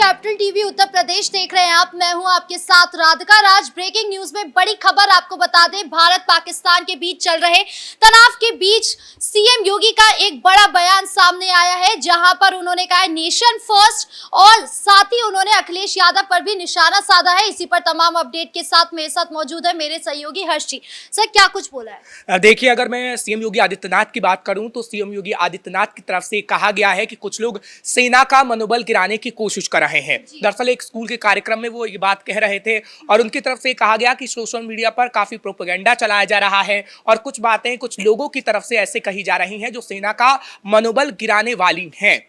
Capital TV Uttar Pradesh देख रहे हैं आप। मैं हूं आपके साथ राधिका राज। ब्रेकिंग न्यूज में बड़ी खबर आपको बता दें, भारत पाकिस्तान के बीच चल रहे तनाव के बीच सीएम योगी का एक बड़ा बयान सामने आया है, जहां पर उन्होंने कहा है नेशन फर्स्ट, और साथ ही उन्होंने अखिलेश यादव पर भी निशाना साधा है। इसी पर तमाम अपडेट के साथ मेरे साथ मौजूद है मेरे सहयोगी हर्ष जी। सर, क्या कुछ बोला है? देखिए, अगर मैं सीएम योगी आदित्यनाथ की बात करूं तो सीएम योगी आदित्यनाथ की तरफ से कहा गया है कि कुछ लोग सेना का मनोबल गिराने की कोशिश कर रहे हैं। दरअसल एक स्कूल के कार्यक्रम में वो ये बात कह रहे थे और उनकी तरफ से कहा गया कि सोशल मीडिया पर काफी प्रोपेगेंडा चलाया जा रहा है और कुछ बातें कुछ लोगों की तरफ से ऐसे कही जा रही हैं जो सेना का मनोबल गिराने वाली हैं।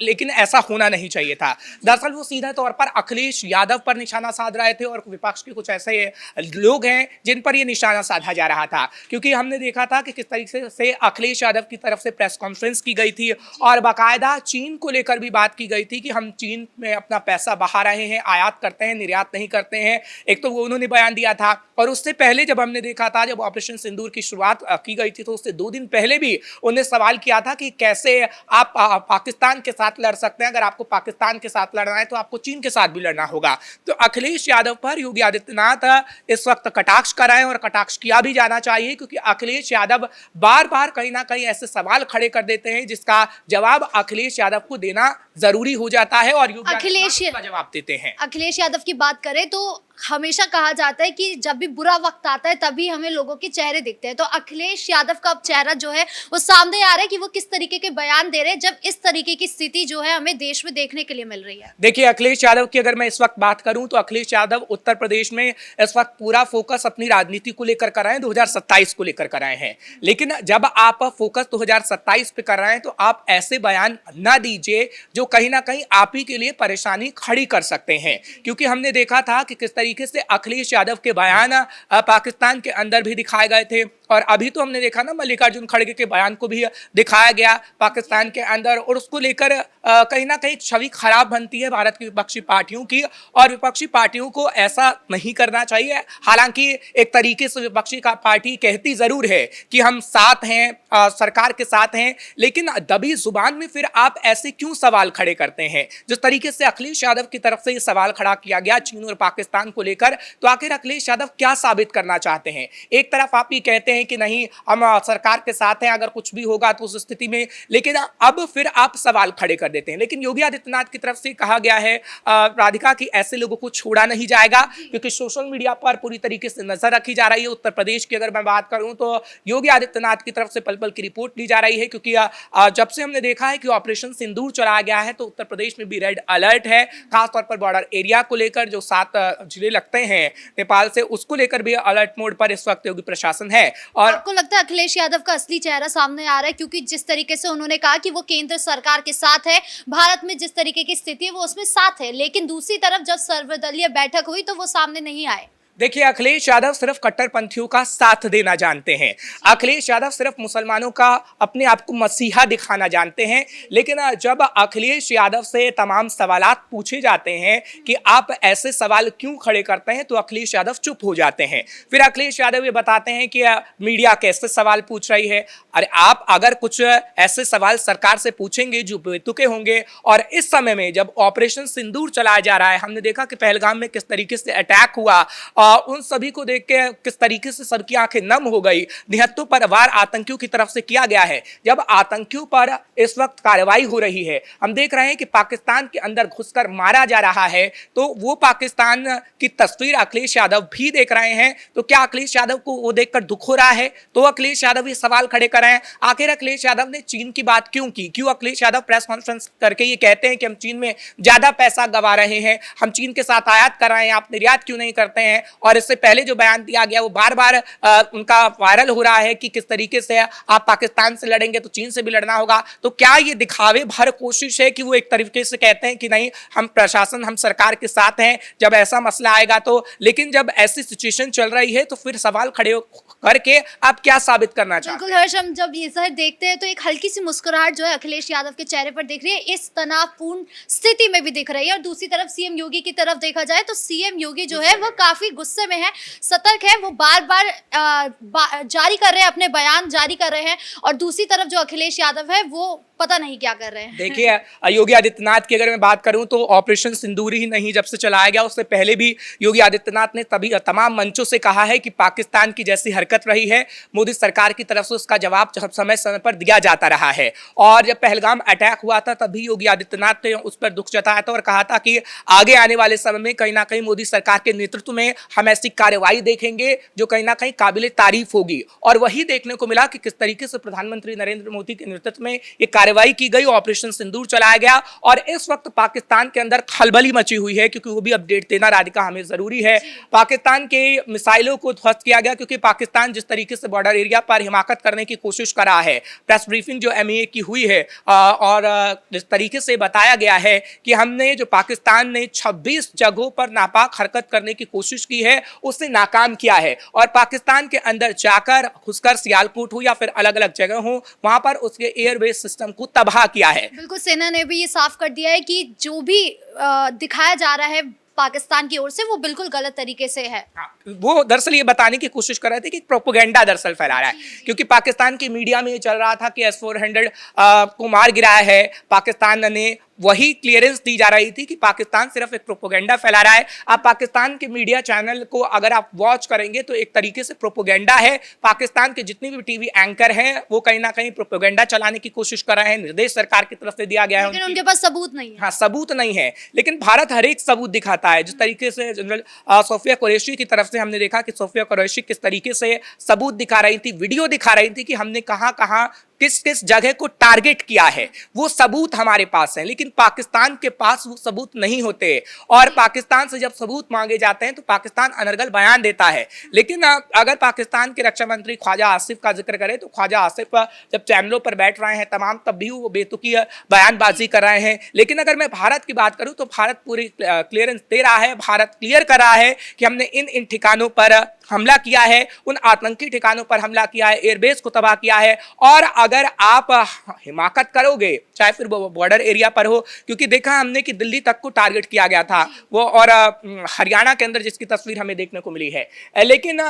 लेकिन ऐसा होना नहीं चाहिए था। दरअसल वो सीधे तौर पर अखिलेश यादव पर निशाना साध रहे थे और विपक्ष के कुछ ऐसे लोग हैं जिन पर ये निशाना साधा जा रहा था, क्योंकि हमने देखा था कि किस तरीके से अखिलेश यादव की तरफ से प्रेस कॉन्फ्रेंस की गई थी और बाकायदा चीन को लेकर भी बात की गई थी कि हम चीन में अपना पैसा बहा रहे हैं, आयात करते हैं, निर्यात नहीं करते हैं। एक तो वो उन्होंने बयान दिया था और उससे पहले जब हमने देखा था, जब ऑपरेशन सिंदूर की शुरुआत की गई थी तो उससे 2 दिन पहले भी उन्हें सवाल किया था कि कैसे आप पाकिस्तान के साथ लड़ सकते हैं। अगर आपको पाकिस्तान के साथ लड़ना है तो आपको चीन के साथ भी लड़ना होगा। तो अखिलेश यादव पर योगी आदित्यनाथ इस वक्त कटाक्ष कर रहे हैं और कटाक्ष किया भी जाना चाहिए, क्योंकि अखिलेश यादव बार बार कहीं ना कहीं ऐसे सवाल खड़े कर देते हैं जिसका जवाब अखिलेश यादव को देना जरूरी हो जाता है और योगी आदित्यनाथ का जवाब देते हैं। अखिलेश यादव की बात करें तो हमेशा कहा जाता है कि जब भी बुरा वक्त आता है तभी हमें लोगों के चेहरे दिखते हैं। तो अखिलेश यादव का अब चेहरा जो है वो सामने आ रहा है कि वो किस तरीके के बयान दे रहे हैं, जब इस तरीके की स्थिति जो है हमें देश में देखने के लिए मिल रही है। देखिए, अखिलेश यादव की अगर मैं इस वक्त बात करूं तो अखिलेश यादव उत्तर प्रदेश में इस वक्त पूरा फोकस अपनी राजनीति को लेकर कर रहे हैं, 2027 को लेकर कर रहे हैं। लेकिन जब आप फोकस 2027 पे कर रहे हैं तो आप ऐसे बयान ना दीजिए जो कहीं ना कहीं आप ही के लिए परेशानी खड़ी कर सकते हैं, क्योंकि हमने देखा था कि किस तरीके से अखिलेश यादव के बयान पाकिस्तान के अंदर भी दिखाए गए थे और अभी तो हमने देखा ना मल्लिकार्जुन खड़गे के बयान को भी दिखाया गया पाकिस्तान के अंदर, और उसको लेकर कहीं ना कहीं छवि खराब बनती है भारत की विपक्षी पार्टियों की, और विपक्षी पार्टियों को ऐसा नहीं करना चाहिए। हालांकि एक तरीके से विपक्षी का पार्टी कहती जरूर है कि हम साथ हैं, सरकार के साथ हैं, लेकिन दबी जुबान में फिर आप ऐसे क्यों सवाल खड़े करते हैं? जिस तरीके से अखिलेश यादव की तरफ से ये सवाल खड़ा किया गया चीन और पाकिस्तान को लेकर, तो आखिर अखिलेश यादव क्या साबित करना चाहते हैं? एक तरफ आप ये कहते हैं कि नहीं हम सरकार के साथ हैं, अगर कुछ भी होगा तो उस स्थिति में, लेकिन अब फिर आप सवाल खड़े कर देते हैं। लेकिन योगी आदित्यनाथ की तरफ से कहा गया है राधिका कि ऐसे लोगों को छोड़ा नहीं जाएगा, क्योंकि सोशल मीडिया पर पूरी तरीके से नजर रखी जा रही है। उत्तर प्रदेश की अगर मैं बात करूं तो योगी आदित्यनाथ की तरफ से पल पल की रिपोर्ट ली जा रही है, क्योंकि जब से हमने देखा है कि ऑपरेशन सिंदूर चलाया गया है तो उत्तर प्रदेश में भी रेड अलर्ट है, खासतौर पर बॉर्डर एरिया को लेकर जो 7 जिले लगते हैं नेपाल से, उसको लेकर भी अलर्ट मोड पर इस वक्त योगी प्रशासन है। और आपको लगता है अखिलेश यादव का असली चेहरा सामने आ रहा है? क्योंकि जिस तरीके से उन्होंने कहा कि वो केंद्र सरकार के साथ है, भारत में जिस तरीके की स्थिति है वो उसमें साथ है, लेकिन दूसरी तरफ जब सर्वदलीय बैठक हुई तो वो सामने नहीं आए। देखिए, अखिलेश यादव सिर्फ कट्टरपंथियों का साथ देना जानते हैं। अखिलेश यादव सिर्फ मुसलमानों का अपने आप को मसीहा दिखाना जानते हैं। लेकिन जब अखिलेश यादव से तमाम सवालात पूछे जाते हैं कि आप ऐसे सवाल क्यों खड़े करते हैं, तो अखिलेश यादव चुप हो जाते हैं। फिर अखिलेश यादव ये बताते हैं कि मीडिया कैसे सवाल पूछ रही है। अरे, आप अगर कुछ ऐसे सवाल सरकार से पूछेंगे जो बेतुके होंगे, और इस समय में जब ऑपरेशन सिंदूर चलाया जा रहा है, हमने देखा कि पहलगाम में किस तरीके से अटैक हुआ, उन सभी को देख के किस तरीके से सबकी आंखें नम हो गई। निहत्तों पर वार आतंकियों की तरफ से किया गया है। जब आतंकियों पर इस वक्त कार्रवाई हो रही है, हम देख रहे हैं कि पाकिस्तान के अंदर घुसकर मारा जा रहा है, तो वो पाकिस्तान की तस्वीर अखिलेश यादव भी देख रहे हैं। तो क्या अखिलेश यादव को वो देखकर दुख हो रहा है? तो अखिलेश यादव ये सवाल खड़े कर रहे हैं। आखिर अखिलेश यादव ने चीन की बात क्यों की? क्यों अखिलेश यादव प्रेस कॉन्फ्रेंस करके ये कहते हैं कि हम चीन में ज्यादा पैसा गवा रहे हैं, हम चीन के साथ आयात कर रहे हैं, आप निर्यात क्यों नहीं करते हैं? और इससे पहले जो बयान दिया गया वो बार बार उनका वायरल हो रहा है कि किस तरीके से आप पाकिस्तान से लड़ेंगे तो चीन से भी लड़ना होगा। तो क्या ये दिखावे भर कोशिश है कि वो एक तरीके से कहते हैं कि नहीं हम प्रशासन, हम सरकार के साथ हैं जब ऐसा मसला आएगा तो? लेकिन जब ऐसी सिचुएशन चल रही है तो फिर सवाल खड़े करके आप क्या साबित करना चाहते हैं? बिल्कुल हर्ष, हम जब ये सब देखते हैं तो एक हल्की सी मुस्कुराहट जो है अखिलेश यादव के चेहरे पर दिख रही है, इस तनावपूर्ण स्थिति में भी दिख रही है। और दूसरी तरफ सीएम योगी की तरफ देखा जाए तो सीएम योगी जो है वो काफी गुस्से में है, सतर्क है, वो बार बार जारी कर रहे हैं, अपने बयान जारी कर रहे हैं। और दूसरी तरफ जो अखिलेश यादव है वो पता नहीं क्या कर रहे हैं। देखिए, योगी आदित्यनाथ की अगर मैं बात करूं तो ऑपरेशन सिंदूर ही नहीं जब से चलाया गया, उससे पहले भी योगी आदित्यनाथ ने तभी तमाम मंचों से कहा है कि पाकिस्तान की जैसी हरकत रही है मोदी सरकार की तरफ से उसका जवाब समय समय पर दिया जाता रहा है। और जब पहलगाम अटैक हुआ था तभी योगी आदित्यनाथ ने उस पर दुख जताया था और कहा था कि आगे आने वाले समय में कहीं ना कहीं मोदी सरकार के नेतृत्व में हम ऐसी कार्रवाई देखेंगे जो कहीं ना कहीं काबिले तारीफ होगी। और वही देखने को मिला कि किस तरीके से प्रधानमंत्री नरेंद्र मोदी के नेतृत्व में ये कार्रवाई की गई, ऑपरेशन सिंदूर चलाया गया। और इस वक्त पाकिस्तान के अंदर खलबली मची हुई है, क्योंकि वो भी अपडेट देना राधिका हमें जरूरी है। पाकिस्तान के मिसाइलों को ध्वस्त किया गया, क्योंकि पाकिस्तान जिस तरीके से बॉर्डर एरिया पर हिमाकत करने की कोशिश कर रहा है। प्रेस ब्रीफिंग जो एमईए की हुई है और जिस तरीके से बताया गया है कि हमने जो पाकिस्तान ने 26 जगहों पर नापाक हरकत करने की कोशिश की है उसे नाकाम किया है। और पाकिस्तान के अंदर जाकर घुसकर सियालकोट हो या फिर अलग अलग जगह हो, वहां पर उसके एयरबेस सिस्टम को तबाह किया है। बिल्कुल, सेना ने भी ये साफ कर दिया है कि जो भी दिखाया जा रहा है पाकिस्तान की ओर से वो बिल्कुल गलत तरीके से है। वो दरअसल ये बताने की कोशिश कर रहे थे कि प्रोपोगेंडा दरअसल फैला रहा है, क्योंकि पाकिस्तान की मीडिया में ये चल रहा था कि S-400 को मार गिराया है पाकिस्तान ने। वही क्लियरेंस दी जा रही थी कि पाकिस्तान सिर्फ एक प्रोपोगेंडा फैला रहा है। आप पाकिस्तान के मीडिया चैनल को अगर आप वॉच करेंगे तो एक तरीके से प्रोपोगेंडा है। पाकिस्तान के जितने भी टीवी एंकर हैं वो कहीं ना कहीं प्रोपोगेंडा चलाने की कोशिश कर रहे हैं, निर्देश सरकार की तरफ से दिया गया है, लेकिन उनके पास सबूत नहीं है। हाँ, सबूत नहीं है, लेकिन भारत हर एक सबूत दिखाता है। जिस तरीके से जनरल सोफिया कुरैशी की तरफ से हमने देखा कि सोफिया कुरैशी किस तरीके से सबूत दिखा रही थी, वीडियो दिखा रही थी कि हमने कहां कहां किस किस जगह को टारगेट किया है, वो सबूत हमारे पास है। लेकिन पाकिस्तान के पास वो सबूत नहीं होते, और पाकिस्तान से जब सबूत मांगे जाते हैं तो पाकिस्तान अनर्गल बयान देता है। लेकिन अगर पाकिस्तान के रक्षा मंत्री ख्वाजा आसिफ का जिक्र करें तो ख्वाजा आसिफ जब चैनलों पर बैठ रहे हैं तमाम, तब भी वो बेतुकी बयानबाजी कर रहे हैं। लेकिन अगर मैं भारत की बात करूं तो भारत पूरी क्लियरेंस दे रहा है, भारत क्लियर कर रहा है कि हमने इन ठिकानों पर हमला किया है, उन आतंकी ठिकानों पर हमला किया है, एयरबेस को तबाह किया है। और अगर आप हिमाकत करोगे चाहे फिर बॉर्डर एरिया पर हो, क्योंकि देखा हमने कि दिल्ली तक को टारगेट किया गया था वो, और हरियाणा के अंदर जिसकी तस्वीर हमें देखने को मिली है, लेकिन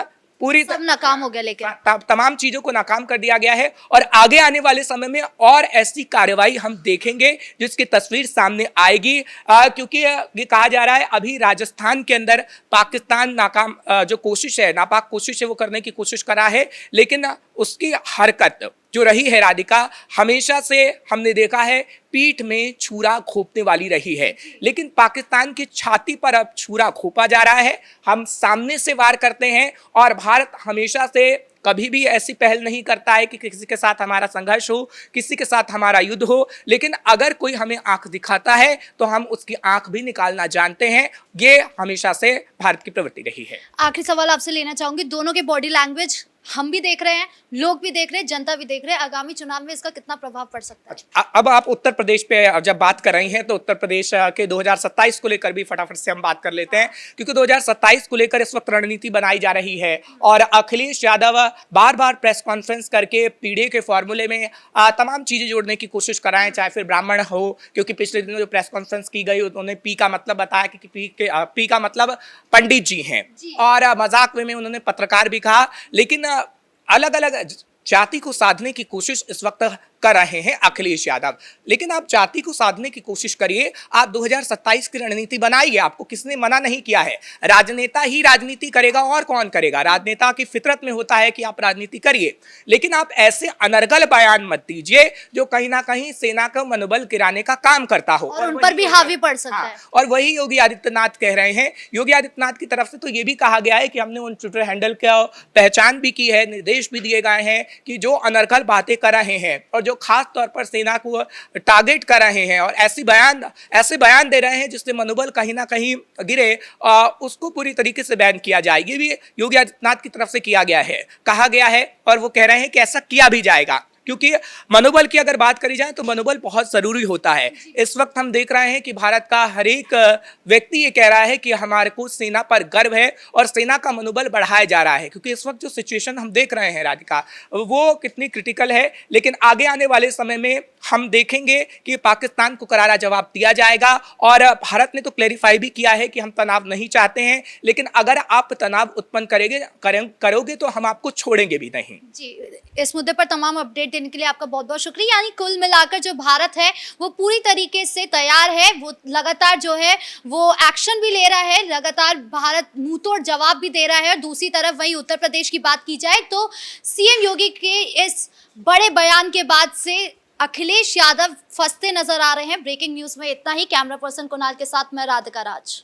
पूरी सब नाकाम हो गया। लेकिन तमाम चीजों को नाकाम कर दिया गया है। और आगे आने वाले समय में और ऐसी कार्रवाई हम देखेंगे जिसकी तस्वीर सामने आएगी, क्योंकि ये कहा जा रहा है अभी राजस्थान के अंदर पाकिस्तान नाकाम जो कोशिश है, नापाक कोशिश है, वो करने की कोशिश कर रहा है। लेकिन उसकी हरकत जो रही है राधिका, हमेशा से हमने देखा है पीठ में छुरा घोंपने वाली रही है। लेकिन पाकिस्तान की छाती पर अब छुरा घोंपा जा रहा है। हम सामने से वार करते हैं, और भारत हमेशा से कभी भी ऐसी पहल नहीं करता है कि किसी के साथ हमारा संघर्ष हो, किसी के साथ हमारा युद्ध हो। लेकिन अगर कोई हमें आंख दिखाता है तो हम उसकी आंख भी निकालना जानते हैं। ये हमेशा से भारत की प्रवृत्ति रही है। आखिरी सवाल आपसे लेना चाहूंगी, दोनों के बॉडी लैंग्वेज हम भी देख रहे हैं, लोग भी देख रहे हैं, जनता भी देख रहे हैं, आगामी चुनाव में इसका कितना प्रभाव पड़ सकता है? अब आप उत्तर प्रदेश पे जब बात कर रही हैं तो उत्तर प्रदेश के 2027 को लेकर भी फटाफट से हम बात कर लेते हैं, क्योंकि 2027 को लेकर इस वक्त रणनीति बनाई जा रही है। और अखिलेश यादव बार बार प्रेस कॉन्फ्रेंस करके पीडीए के फॉर्मूले में तमाम चीजें जोड़ने की कोशिश कर रहे हैं, चाहे फिर ब्राह्मण हो, क्योंकि पिछले दिनों जो प्रेस कॉन्फ्रेंस की गई उन्होंने पी का मतलब बताया कि पी का मतलब पंडित जी हैं, और मजाक में उन्होंने पत्रकार भी कहा। लेकिन अलग अलग जाति को साधने की कोशिश इस वक्त कर रहे हैं अखिलेश यादव। लेकिन आप जाति को साधने की कोशिश करिए, आप 2027 की रणनीति बनाइए, आपको किसने मना नहीं किया है। राजनेता ही राजनीति करेगा, और कौन करेगा। राजनेता की फितरत में होता है कि आप राजनीति करिए, लेकिन आप ऐसे अनर्गल बयान मत दीजिए जो कहीं ना कहीं सेना का मनोबल गिराने का काम करता हो, और उन पर भी हावी पड़ सकता है। और वही योगी आदित्यनाथ कह रहे हैं। योगी आदित्यनाथ की तरफ से तो ये भी कहा गया है कि हमने उन ट्विटर हैंडल का पहचान भी की है, निर्देश भी दिए गए हैं कि जो अनर्गल बातें कर रहे हैं और जो खास तौर पर सेना को टारगेट कर रहे हैं और ऐसे बयान दे रहे हैं जिससे मनोबल कहीं ना कहीं गिरे, उसको पूरी तरीके से बैन किया जाए। ये भी योगी आदित्यनाथ की तरफ से किया गया है, कहा गया है, और वो कह रहे हैं कि ऐसा किया भी जाएगा। क्योंकि मनोबल की अगर बात करी जाए तो मनोबल बहुत जरूरी होता है। इस वक्त हम देख रहे हैं कि भारत का हर एक व्यक्ति ये कह रहा है कि हमारे को सेना पर गर्व है और सेना का मनोबल बढ़ाया जा रहा है, क्योंकि इस वक्त जो सिचुएशन हम देख रहे हैं राधिका, वो कितनी क्रिटिकल है। लेकिन आगे आने वाले समय में हम देखेंगे कि पाकिस्तान को करारा जवाब दिया जाएगा। और भारत ने तो क्लेरिफाई भी किया है कि हम तनाव नहीं चाहते हैं, लेकिन अगर आप तनाव उत्पन्न करोगे तो हम आपको छोड़ेंगे भी नहीं। जी, इस मुद्दे पर तमाम अपडेट देने के लिए आपका बहुत बहुत शुक्रिया। यानी कुल मिलाकर जो भारत है वो पूरी तरीके से तैयार है, वो लगातार जो है वो एक्शन भी ले रहा है, लगातार भारत मुंहतोड़ जवाब भी दे रहा है। और दूसरी तरफ वहीं उत्तर प्रदेश की बात की जाए तो सीएम योगी के इस बड़े बयान के बाद से अखिलेश यादव फंसते नजर आ रहे हैं। ब्रेकिंग न्यूज में इतना ही। कैमरा पर्सन कुणाल के साथ मैं राधिका राज।